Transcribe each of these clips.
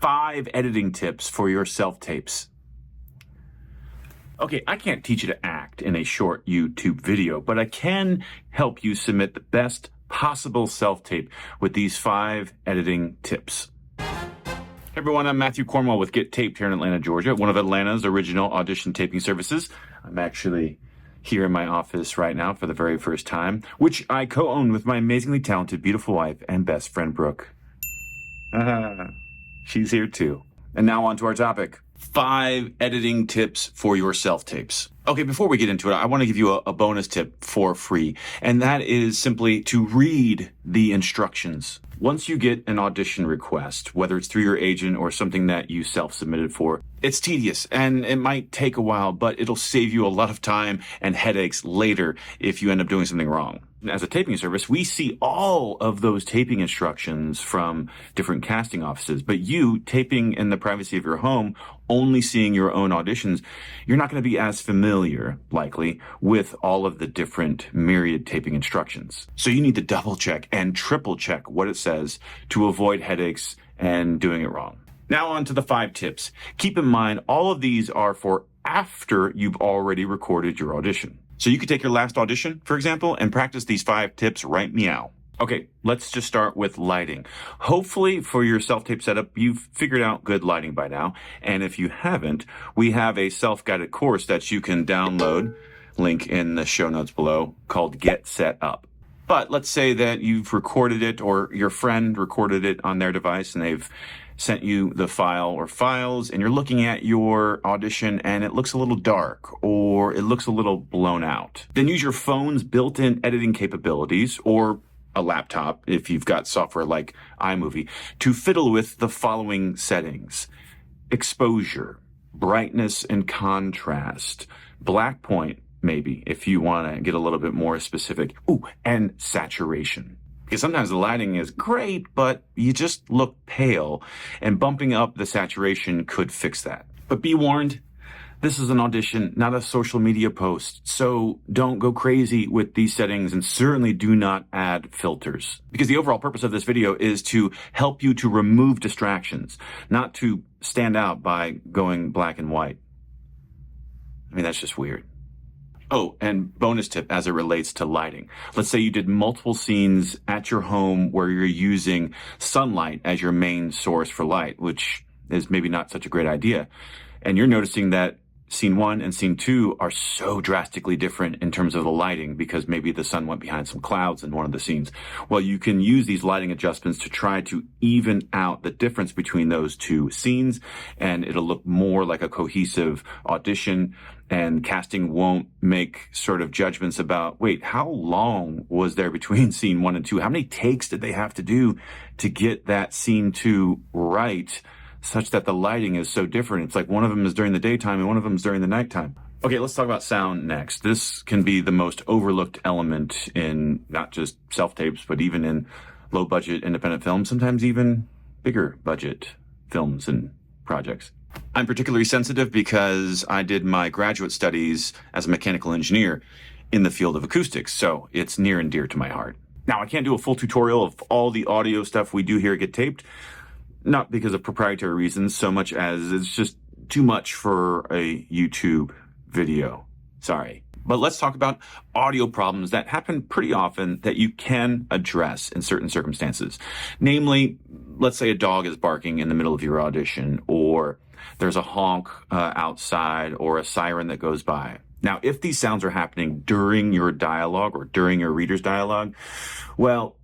5 editing tips for your self-tapes. Okay, I can't teach you to act in a short YouTube video, but I can help you submit the best possible self-tape with these 5 editing tips. Hey everyone, I'm Matthew Cornwell with Get Taped here in Atlanta, Georgia, one of Atlanta's original audition taping services. I'm actually here in my office right now for the very first time, which I co-own with my amazingly talented, beautiful wife and best friend, Brooke. She's here too. And now on to our topic. 5 editing tips for your self-tapes. Okay, before we get into it, I want to give you a bonus tip for free, and that is simply to read the instructions. Once you get an audition request, whether it's through your agent or something that you self-submitted for, it's tedious and it might take a while, but it'll save you a lot of time and headaches later if you end up doing something wrong. As a taping service, we see all of those taping instructions from different casting offices, but you, taping in the privacy of your home, only seeing your own auditions, you're not going to be as familiar, likely, with all of the different myriad taping instructions. So you need to double check and triple check what it says to avoid headaches and doing it wrong. Now on to the 5 tips. Keep in mind, all of these are for after you've already recorded your audition. So you could take your last audition, for example, and practice these 5 tips right meow. Okay, let's just start with lighting. Hopefully for your self-tape setup, you've figured out good lighting by now. And if you haven't, we have a self-guided course that you can download, link in the show notes below, called Get Set Up. But let's say that you've recorded it or your friend recorded it on their device and they've sent you the file or files and you're looking at your audition and it looks a little dark or it looks a little blown out. Then use your phone's built-in editing capabilities or a laptop, if you've got software like iMovie, to fiddle with the following settings: exposure, brightness and contrast, black point, maybe, if you want to get a little bit more specific. Ooh, and saturation. Because sometimes the lighting is great, but you just look pale, and bumping up the saturation could fix that. But be warned, this is an audition, not a social media post, so don't go crazy with these settings and certainly do not add filters. Because the overall purpose of this video is to help you to remove distractions, not to stand out by going black and white. I mean, that's just weird. Oh, and bonus tip as it relates to lighting. Let's say you did multiple scenes at your home where you're using sunlight as your main source for light, which is maybe not such a great idea. And you're noticing that scene 1 and scene 2 are so drastically different in terms of the lighting because maybe the sun went behind some clouds in one of the scenes. Well, you can use these lighting adjustments to try to even out the difference between those 2 scenes, and it'll look more like a cohesive audition, and casting won't make sort of judgments about, wait, how long was there between scene 1 and 2? How many takes did they have to do to get that scene 2 right, such that the lighting is so different? It's like one of them is during the daytime and one of them is during the nighttime. Okay, let's talk about sound next. This can be the most overlooked element in not just self-tapes, but even in low-budget independent films, sometimes even bigger budget films and projects. I'm particularly sensitive because I did my graduate studies as a mechanical engineer in the field of acoustics, so it's near and dear to my heart. Now, I can't do a full tutorial of all the audio stuff we do here at Get Taped, not because of proprietary reasons so much as it's just too much for a YouTube video. Sorry. But let's talk about audio problems that happen pretty often that you can address in certain circumstances. Namely, let's say a dog is barking in the middle of your audition, or there's a honk outside, or a siren that goes by. Now, if these sounds are happening during your dialogue or during your reader's dialogue, well,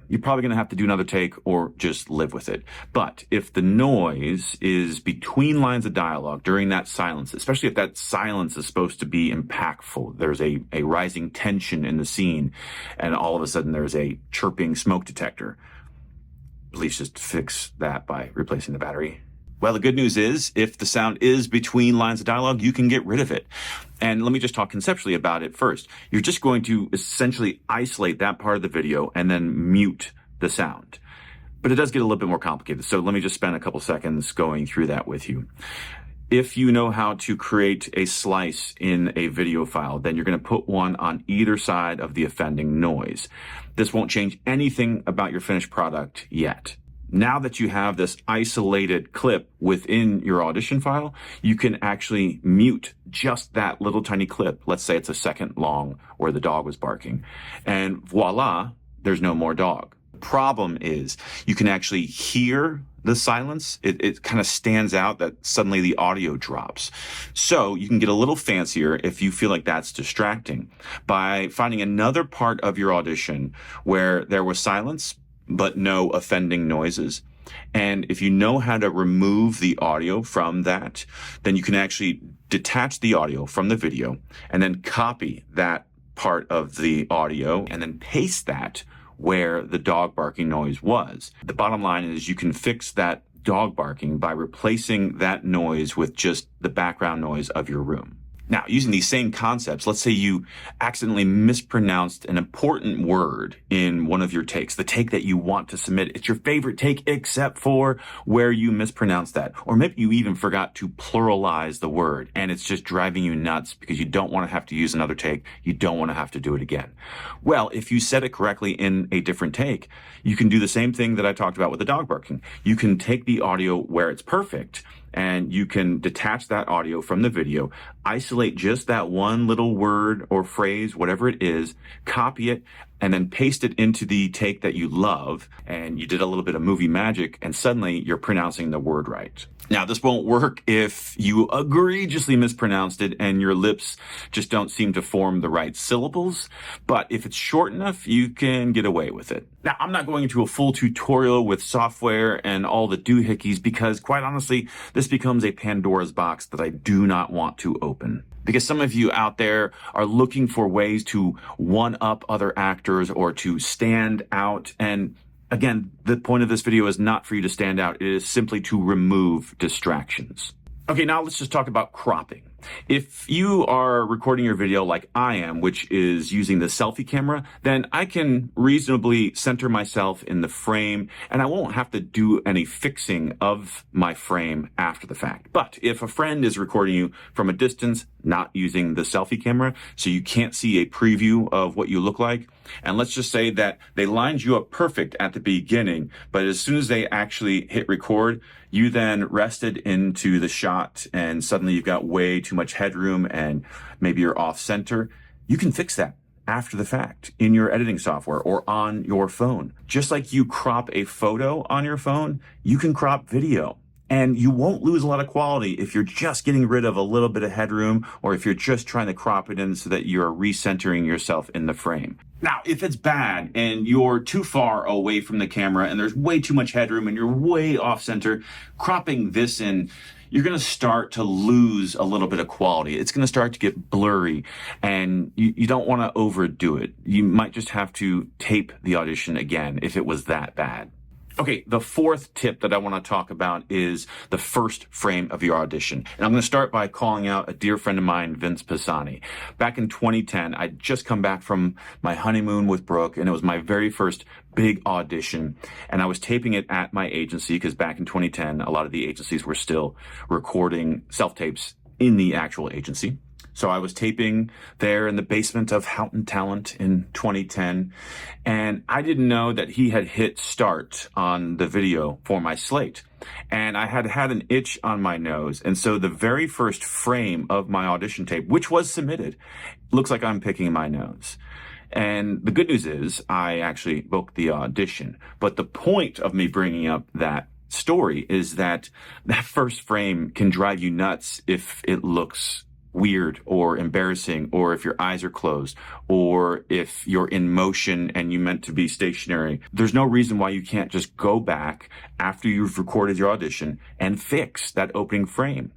you're probably going to have to do another take or just live with it. But if the noise is between lines of dialogue during that silence, especially if that silence is supposed to be impactful, there's a rising tension in the scene, and all of a sudden there's a chirping smoke detector, please just fix that by replacing the battery. Well, the good news is, if the sound is between lines of dialogue, you can get rid of it. And let me just talk conceptually about it first. You're just going to essentially isolate that part of the video and then mute the sound. But it does get a little bit more complicated, so let me just spend a couple seconds going through that with you. If you know how to create a slice in a video file, then you're going to put one on either side of the offending noise. This won't change anything about your finished product yet. Now that you have this isolated clip within your audition file, you can actually mute just that little tiny clip. Let's say it's a second long where the dog was barking. And voila, there's no more dog. The problem is you can actually hear the silence. It kind of stands out that suddenly the audio drops. So you can get a little fancier if you feel like that's distracting by finding another part of your audition where there was silence but no offending noises. And if you know how to remove the audio from that, then you can actually detach the audio from the video and then copy that part of the audio and then paste that where the dog barking noise was. The bottom line is you can fix that dog barking by replacing that noise with just the background noise of your room. Now, using these same concepts, let's say you accidentally mispronounced an important word in one of your takes, the take that you want to submit. It's your favorite take except for where you mispronounced that. Or maybe you even forgot to pluralize the word and it's just driving you nuts because you don't want to have to use another take. You don't want to have to do it again. Well, if you said it correctly in a different take, you can do the same thing that I talked about with the dog barking. You can take the audio where it's perfect and you can detach that audio from the video, isolate just that one little word or phrase, whatever it is, copy it, and then paste it into the take that you love. And you did a little bit of movie magic, and suddenly you're pronouncing the word right. Now, this won't work if you egregiously mispronounced it and your lips just don't seem to form the right syllables. But if it's short enough, you can get away with it. Now, I'm not going into a full tutorial with software and all the doohickeys because, quite honestly, this becomes a Pandora's box that I do not want to open. Because some of you out there are looking for ways to one-up other actors or to stand out. And again, the point of this video is not for you to stand out. It is simply to remove distractions. Okay, now let's just talk about cropping. If you are recording your video like I am, which is using the selfie camera, then I can reasonably center myself in the frame and I won't have to do any fixing of my frame after the fact. But if a friend is recording you from a distance, not using the selfie camera, so you can't see a preview of what you look like, and let's just say that they lined you up perfect at the beginning, but as soon as they actually hit record, you then rested into the shot and suddenly you've got way too much headroom and maybe you're off center. You can fix that after the fact in your editing software or on your phone. Just like you crop a photo on your phone, you can crop video. And you won't lose a lot of quality if you're just getting rid of a little bit of headroom or if you're just trying to crop it in so that you're recentering yourself in the frame. Now, if it's bad and you're too far away from the camera and there's way too much headroom and you're way off center, cropping this in, you're going to start to lose a little bit of quality. It's going to start to get blurry and you don't want to overdo it. You might just have to tape the audition again if it was that bad. Okay, the fourth tip that I want to talk about is the first frame of your audition. And I'm going to start by calling out a dear friend of mine, Vince Pisani. Back in 2010, I'd just come back from my honeymoon with Brooke, and it was my very first big audition. And I was taping it at my agency because back in 2010, a lot of the agencies were still recording self-tapes in the actual agency. So I was taping there in the basement of Houghton Talent in 2010, and I didn't know that he had hit start on the video for my slate. And I had had an itch on my nose, and so the very first frame of my audition tape, which was submitted, looks like I'm picking my nose. And the good news is I actually booked the audition. But the point of me bringing up that story is that that first frame can drive you nuts if it looks weird or embarrassing, or if your eyes are closed, or if you're in motion and you meant to be stationary. There's no reason why you can't just go back after you've recorded your audition and fix that opening frame.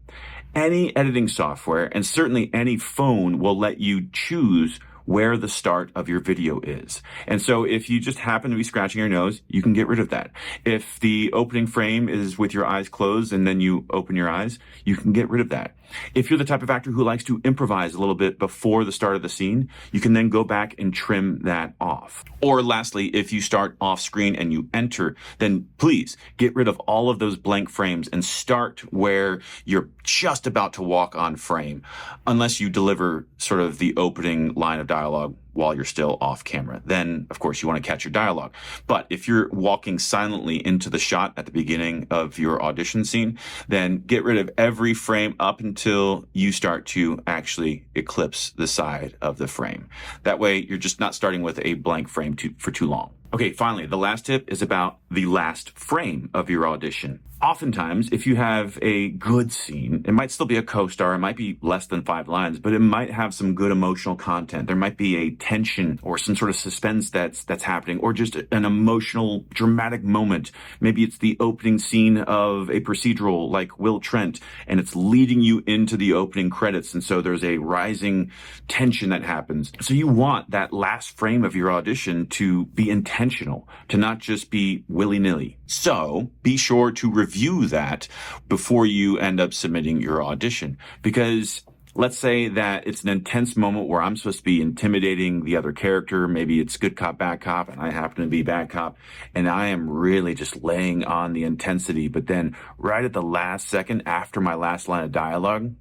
Any editing software, and certainly any phone, will let you choose where the start of your video is. And so if you just happen to be scratching your nose, you can get rid of that. If the opening frame is with your eyes closed and then you open your eyes, you can get rid of that. If you're the type of actor who likes to improvise a little bit before the start of the scene, you can then go back and trim that off. Or lastly, if you start off screen and you enter, then please get rid of all of those blank frames and start where you're just about to walk on frame, unless you deliver sort of the opening line of dialogue while you're still off camera. Then, of course, you want to catch your dialogue. But if you're walking silently into the shot at the beginning of your audition scene, then get rid of every frame up until you start to actually eclipse the side of the frame. That way, you're just not starting with a blank frame for too long. Okay, finally, the last tip is about the last frame of your audition. Oftentimes, if you have a good scene, it might still be a co-star, it might be less than 5 lines, but it might have some good emotional content. There might be a tension or some sort of suspense that's happening, or just an emotional, dramatic moment. Maybe it's the opening scene of a procedural like Will Trent, and it's leading you into the opening credits, and so there's a rising tension that happens. So you want that last frame of your audition to be intentional, to not just be willy-nilly. So be sure to review that before you end up submitting your audition, because let's say that it's an intense moment where I'm supposed to be intimidating the other character. Maybe it's good cop, bad cop, and I happen to be bad cop, and I am really just laying on the intensity. But then right at the last second after my last line of dialogue,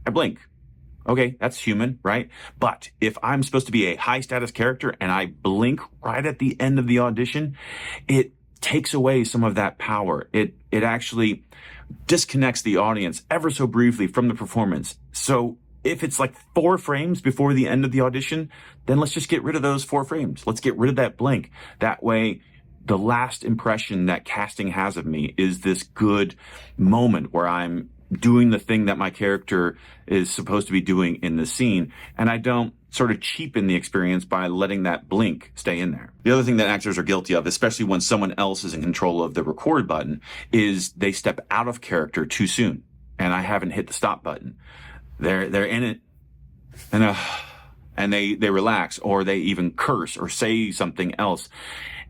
I blink. Okay, that's human, right? But if I'm supposed to be a high status character and I blink right at the end of the audition, it takes away some of that power. It actually disconnects the audience ever so briefly from the performance. So if it's like 4 frames before the end of the audition, then let's just get rid of those 4 frames. Let's get rid of that blink. That way, the last impression that casting has of me is this good moment where I'm doing the thing that my character is supposed to be doing in the scene, and I don't sort of cheapen the experience by letting that blink stay in there. The other thing that actors are guilty of, especially when someone else is in control of the record button, is they step out of character too soon, and I haven't hit the stop button. They're in it, and they relax, or they even curse or say something else,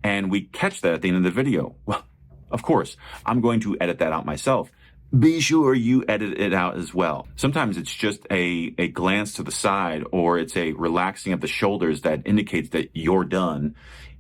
and we catch that at the end of the video. Well, of course, I'm going to edit that out myself. Be sure you edit it out as well. Sometimes it's just a glance to the side, or it's a relaxing of the shoulders that indicates that you're done,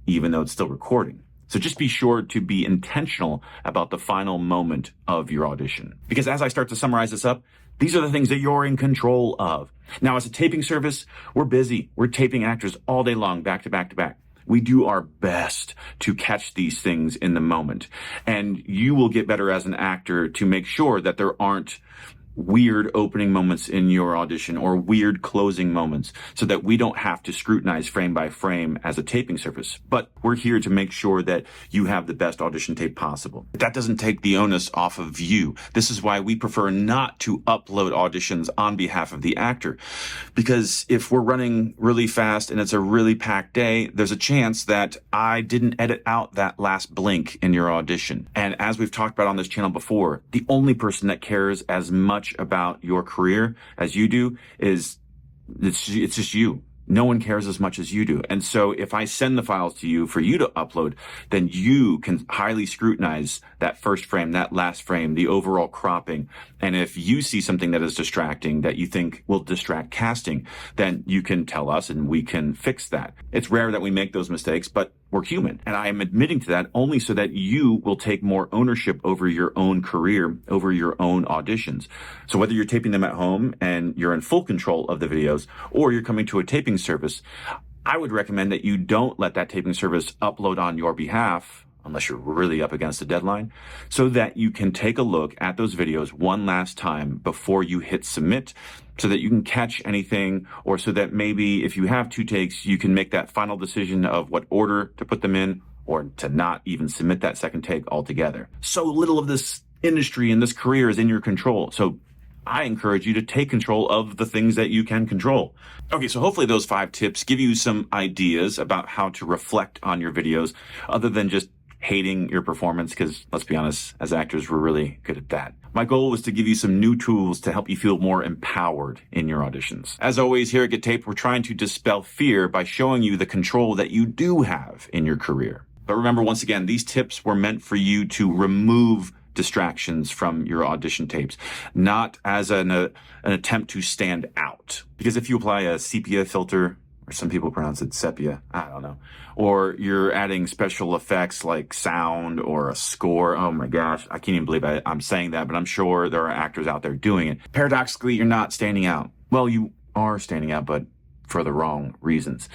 even though it's still recording. So just be sure to be intentional about the final moment of your audition. Because as I start to summarize this up, these are the things that you're in control of. Now, as a taping service, we're busy. We're taping actors all day long, back to back to back. We do our best to catch these things in the moment. And you will get better as an actor to make sure that there aren't weird opening moments in your audition or weird closing moments, so that we don't have to scrutinize frame by frame as a taping service. But we're here to make sure that you have the best audition tape possible. But that doesn't take the onus off of you. This is why we prefer not to upload auditions on behalf of the actor. Because if we're running really fast and it's a really packed day, there's a chance that I didn't edit out that last blink in your audition. And as we've talked about on this channel before, the only person that cares as much about your career as you do is it's just you. No one cares as much as you do. And so if I send the files to you for you to upload, then you can highly scrutinize that first frame, that last frame, the overall cropping. And if you see something that is distracting that you think will distract casting, then you can tell us and we can fix that. It's rare that we make those mistakes, but we're human. And I am admitting to that only so that you will take more ownership over your own career, over your own auditions. So whether you're taping them at home and you're in full control of the videos, or you're coming to a taping service, I would recommend that you don't let that taping service upload on your behalf unless you're really up against a deadline, so that you can take a look at those videos one last time before you hit submit, so that you can catch anything, or so that maybe if you have 2 takes, you can make that final decision of what order to put them in, or to not even submit that second take altogether. So little of this industry and this career is in your control. So I encourage you to take control of the things that you can control. Okay, so hopefully those 5 tips give you some ideas about how to reflect on your videos, other than just hating your performance, because let's be honest, as actors, we're really good at that. My goal was to give you some new tools to help you feel more empowered in your auditions. As always, here at Get Taped, we're trying to dispel fear by showing you the control that you do have in your career. But remember, once again, these tips were meant for you to remove distractions from your audition tapes, not as an attempt to stand out. Because if you apply a sepia filter, or some people pronounce it sepia, I don't know, or you're adding special effects like sound or a score, oh my gosh, I can't even believe I'm saying that, but I'm sure there are actors out there doing it. Paradoxically, you're not standing out. Well, you are standing out, but for the wrong reasons.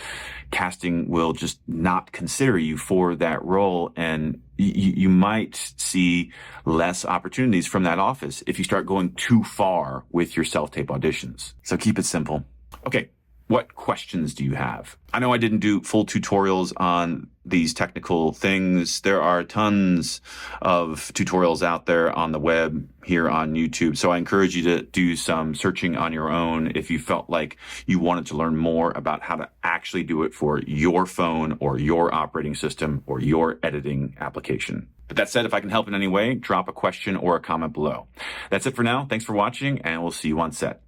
Casting will just not consider you for that role, and you might see less opportunities from that office if you start going too far with your self-tape auditions. So keep it simple. Okay, what questions do you have? I know I didn't do full tutorials on these technical things. There are tons of tutorials out there on the web, here on YouTube. So I encourage you to do some searching on your own if you felt like you wanted to learn more about how to actually do it for your phone or your operating system or your editing application. But that said, if I can help in any way, drop a question or a comment below. That's it for now. Thanks for watching, and we'll see you on set.